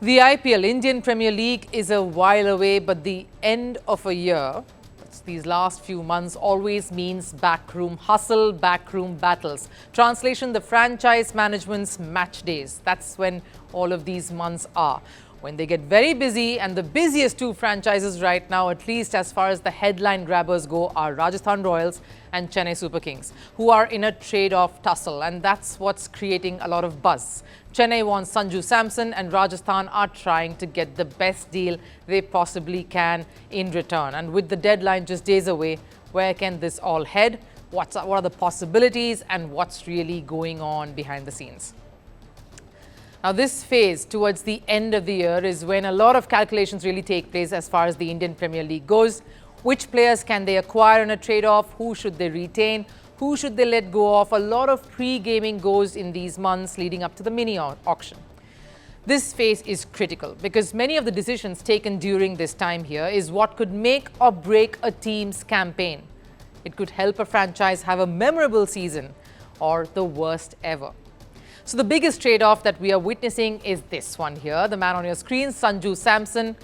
The IPL, Indian Premier League, is a while away, but the end of a year, these last few months, always means backroom hustle, backroom battles. Translation, the franchise management's match days. That's when all of these months are. When they get very busy, and the busiest two franchises right now, at least as far as the headline grabbers go, are Rajasthan Royals and Chennai Super Kings, who are in a trade-off tussle, and that's what's creating a lot of buzz. Chennai wants Sanju Samson, and Rajasthan are trying to get the best deal they possibly can in return. And with the deadline just days away, where can this all head? What are the possibilities, and what's really going on behind the scenes? Now, this phase towards the end of the year is when a lot of calculations really take place as far as the Indian Premier League goes. Which players can they acquire in a trade-off? Who should they retain? Who should they let go of? A lot of pre-gaming goes in these months leading up to the mini auction. This phase is critical because many of the decisions taken during this time here is what could make or break a team's campaign. It could help a franchise have a memorable season or the worst ever. So the biggest trade-off that we are witnessing is this one here. The man on your screen, Sanju Samson,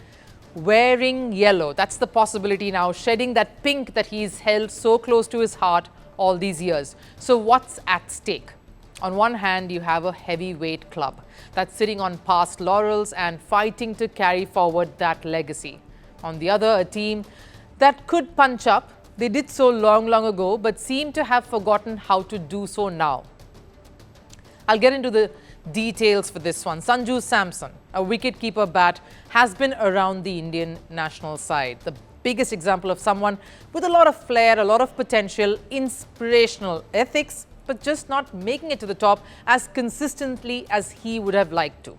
wearing yellow. That's the possibility now, shedding that pink that he's held so close to his heart all these years. So what's at stake? On one hand, you have a heavyweight club that's sitting on past laurels and fighting to carry forward that legacy. On the other, a team that could punch up. They did so long ago, but seem to have forgotten how to do so now. I'll get into the details for this one. Sanju Samson, a wicketkeeper bat, has been around the Indian national side. The biggest example of someone with a lot of flair, a lot of potential, inspirational ethics, but just not making it to the top as consistently as he would have liked to.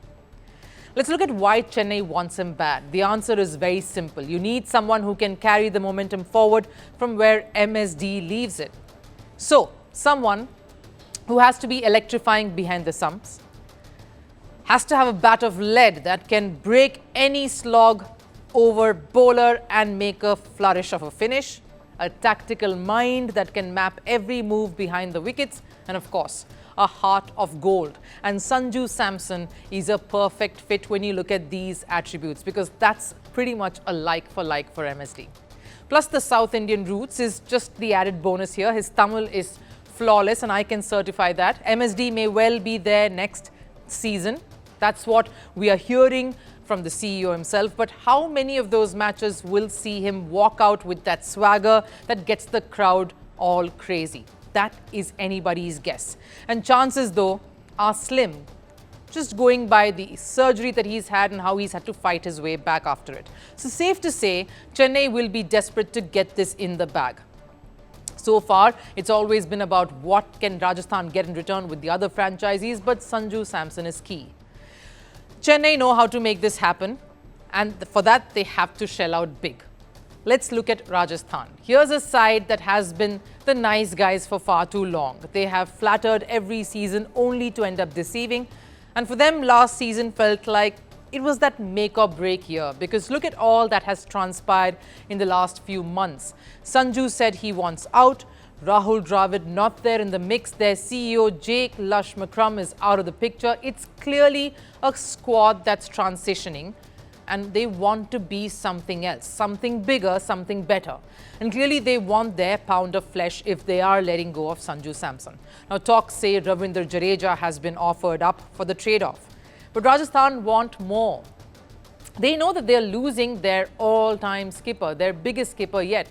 Let's look at why Chennai wants him bad. The answer is very simple. You need someone who can carry the momentum forward from where MSD leaves it. So, someone who has to be electrifying behind the stumps, has to have a bat of lead that can break any slog over bowler and make a flourish of a finish, a tactical mind that can map every move behind the wickets, and of course, a heart of gold. And Sanju Samson is a perfect fit when you look at these attributes because that's pretty much a like for MSD. Plus, the South Indian roots is just the added bonus here. His Tamil is flawless, and I can certify that. MSD may well be there next season. That's what we are hearing from the CEO himself. But how many of those matches will see him walk out with that swagger that gets the crowd all crazy? That is anybody's guess. And chances, though, are slim, just going by the surgery that he's had and how he's had to fight his way back after it. So safe to say, Chennai will be desperate to get this in the bag. So far, it's always been about what can Rajasthan get in return with the other franchisees, but Sanju Samson is key. Chennai know how to make this happen, and for that, they have to shell out big. Let's look at Rajasthan. Here's a side that has been the nice guys for far too long. They have flattered every season only to end up deceiving, and for them, last season felt like it was that make or break year because look at all that has transpired in the last few months. Sanju said he wants out. Rahul Dravid not there in the mix. Their CEO Jake Lush McCrum is out of the picture. It's clearly a squad that's transitioning and they want to be something else, something bigger, something better. And clearly they want their pound of flesh if they are letting go of Sanju Samson. Now talks say Ravindra Jadeja has been offered up for the trade-off. But Rajasthan want more. They know that they're losing their all-time skipper, their biggest skipper yet.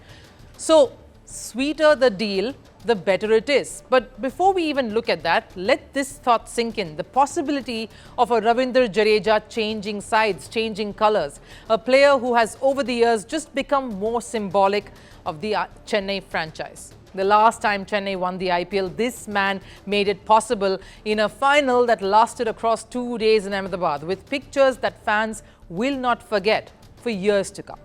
So, sweeter the deal, the better it is. But before we even look at that, let this thought sink in. The possibility of a Ravindra Jadeja changing sides, changing colors. A player who has over the years just become more symbolic of the Chennai franchise. The last time Chennai won the IPL, this man made it possible in a final that lasted across 2 days in Ahmedabad with pictures that fans will not forget for years to come.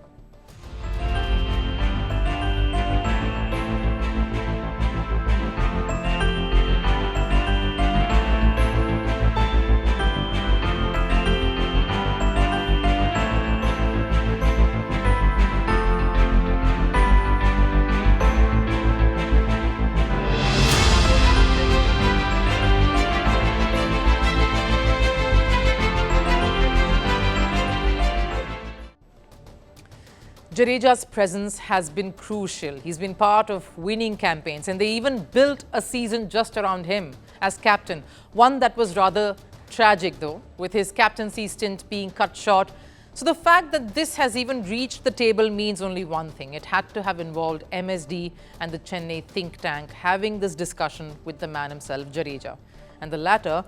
Jadeja's presence has been crucial. He's been part of winning campaigns, and they even built a season just around him as captain. One that was rather tragic, though, with his captaincy stint being cut short. So the fact that this has even reached the table means only one thing. It had to have involved MSD and the Chennai think tank having this discussion with the man himself, Jadeja, and the latter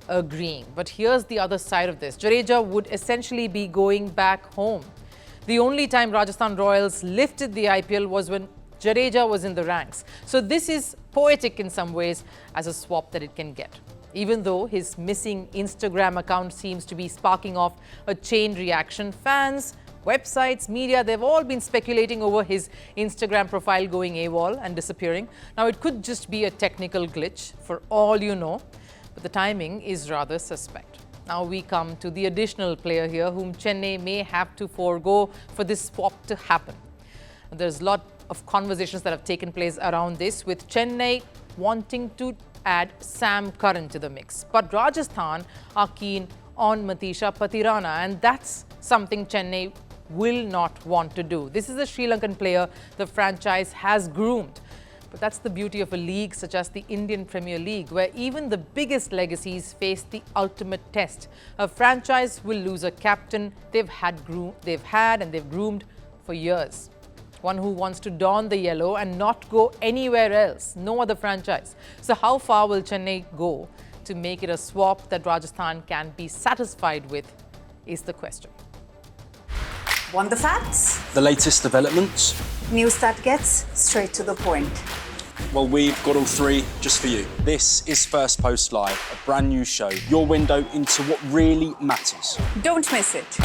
agreeing. But here's the other side of this. Jadeja would essentially be going back home. The only time Rajasthan Royals lifted the IPL was when Jadeja was in the ranks. So this is poetic in some ways as a swap that it can get. Even though his missing Instagram account seems to be sparking off a chain reaction, fans, websites, media, they've all been speculating over his Instagram profile going AWOL and disappearing. Now, it could just be a technical glitch for all you know, but the timing is rather suspect. Now we come to the additional player here whom Chennai may have to forego for this swap to happen. There's a lot of conversations that have taken place around this, with Chennai wanting to add Sam Curran to the mix. But Rajasthan are keen on Matisha Patirana, and that's something Chennai will not want to do. This is a Sri Lankan player the franchise has groomed. But that's the beauty of a league such as the Indian Premier League, where even the biggest legacies face the ultimate test. A franchise will lose a captain they've had and they've groomed for years. One who wants to don the yellow and not go anywhere else, no other franchise. So how far will Chennai go to make it a swap that Rajasthan can be satisfied with is the question. Want the facts? The latest developments? News that gets straight to the point. Well, we've got all three just for you. This is Firstpost Live, a brand new show, your window into what really matters. Don't miss it.